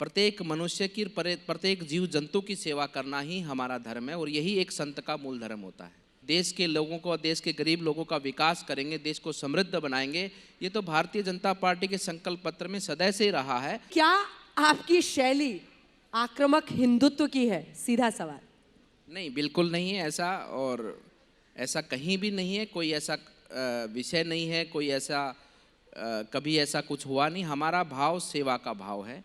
प्रत्येक मनुष्य की प्रत्येक जीव जंतु की सेवा करना ही हमारा धर्म है और यही एक संत का मूल धर्म होता है। देश के लोगों को, देश के गरीब लोगों का विकास करेंगे, देश को समृद्ध बनाएंगे, ये तो भारतीय जनता पार्टी के संकल्प पत्र में सदैव से ही रहा है। क्या आपकी शैली आक्रामक हिंदुत्व की है? सीधा सवाल। नहीं, बिल्कुल नहीं है ऐसा, और ऐसा कहीं भी नहीं है, कोई ऐसा विषय नहीं है, कोई ऐसा कभी ऐसा कुछ हुआ नहीं। हमारा भाव सेवा का भाव है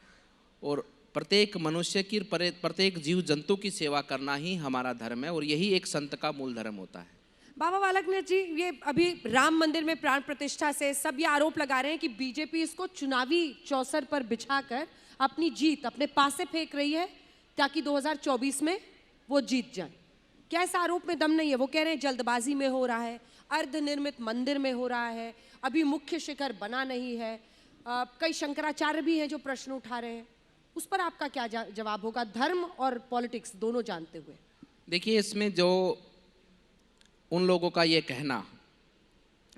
और प्रत्येक मनुष्य की, प्रत्येक जीव जंतु की सेवा करना ही हमारा धर्म है और यही एक संत का मूल धर्म होता है। बाबा बालकनाथ जी, ये अभी राम मंदिर में प्राण प्रतिष्ठा से सब ये आरोप लगा रहे हैं कि बीजेपी इसको चुनावी चौसर पर बिछाकर अपनी जीत अपने पास से फेंक रही है ताकि 2024 में वो जीत जाए। क्या इस आरोप में दम नहीं है? वो कह रहे हैं जल्दबाजी में हो रहा है, अर्धनिर्मित मंदिर में हो रहा है, अभी मुख्य शिखर बना नहीं है। कई शंकराचार्य भी हैं जो प्रश्न उठा रहे हैं। उस पर आपका क्या जवाब होगा, धर्म और पॉलिटिक्स दोनों जानते हुए? देखिए, इसमें जो उन लोगों का ये कहना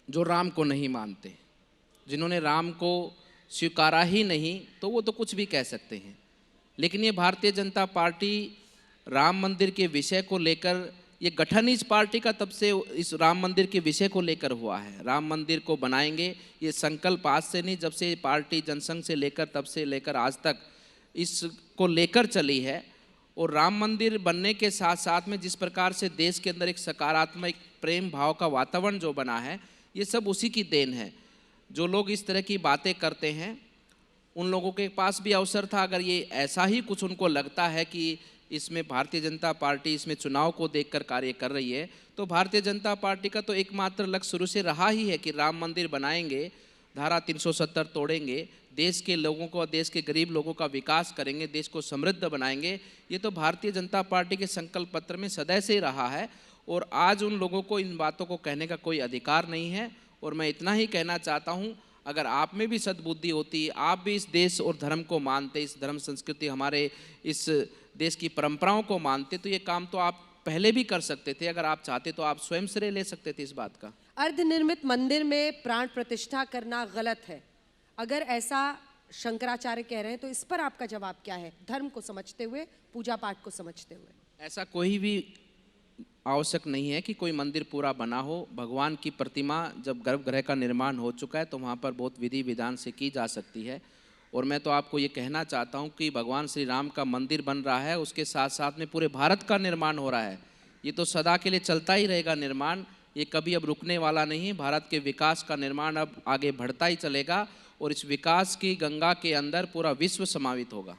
जो राम को नहीं मानते, जिन्होंने राम को स्वीकारा ही नहीं, तो वो तो कुछ भी कह सकते हैं। लेकिन ये भारतीय जनता पार्टी राम मंदिर के विषय को लेकर, ये गठन इस पार्टी का तब से इस राम मंदिर के विषय को लेकर हुआ है। राम मंदिर को बनाएंगे, ये संकल्प आज से नहीं, जब से पार्टी जनसंघ से लेकर तब से लेकर आज तक इसको लेकर चली है। और राम मंदिर बनने के साथ साथ में जिस प्रकार से देश के अंदर एक सकारात्मक प्रेम भाव का वातावरण जो बना है, ये सब उसी की देन है। जो लोग इस तरह की बातें करते हैं, उन लोगों के पास भी अवसर था, अगर ये ऐसा ही कुछ उनको लगता है कि इसमें भारतीय जनता पार्टी इसमें चुनाव को देखकर कार्य कर रही है, तो भारतीय जनता पार्टी का तो एकमात्र लक्ष्य शुरू से रहा ही है कि राम मंदिर बनाएंगे, धारा 370 तोड़ेंगे, देश के लोगों को, देश के गरीब लोगों का विकास करेंगे, देश को समृद्ध बनाएंगे। ये तो भारतीय जनता पार्टी के संकल्प पत्र में सदैव से ही रहा है और आज उन लोगों को इन बातों को कहने का कोई अधिकार नहीं है। और मैं इतना ही कहना चाहता हूँ, अगर आप में भी सद्बुद्धि होती, आप भी इस देश और धर्म को मानते, इस धर्म संस्कृति, हमारे इस देश की परंपराओं को मानते, तो ये काम तो आप पहले भी कर सकते थे। अगर आप चाहते तो आप स्वयं श्रेय ले सकते थे इस बात का। अर्धनिर्मित मंदिर में प्राण प्रतिष्ठा करना गलत है, अगर ऐसा शंकराचार्य कह रहे हैं, तो इस पर आपका जवाब क्या है, धर्म को समझते हुए, पूजा पाठ को समझते हुए? ऐसा कोई भी आवश्यक नहीं है कि कोई मंदिर पूरा बना हो। भगवान की प्रतिमा जब गर्भगृह का निर्माण हो चुका है तो वहाँ पर बहुत विधि विधान से की जा सकती है। और मैं तो आपको ये कहना चाहता हूँ कि भगवान श्री राम का मंदिर बन रहा है, उसके साथ साथ में पूरे भारत का निर्माण हो रहा है। ये तो सदा के लिए चलता ही रहेगा निर्माण, ये कभी अब रुकने वाला नहीं है। भारत के विकास का निर्माण अब आगे बढ़ता ही चलेगा और इस विकास की गंगा के अंदर पूरा विश्व समावित होगा।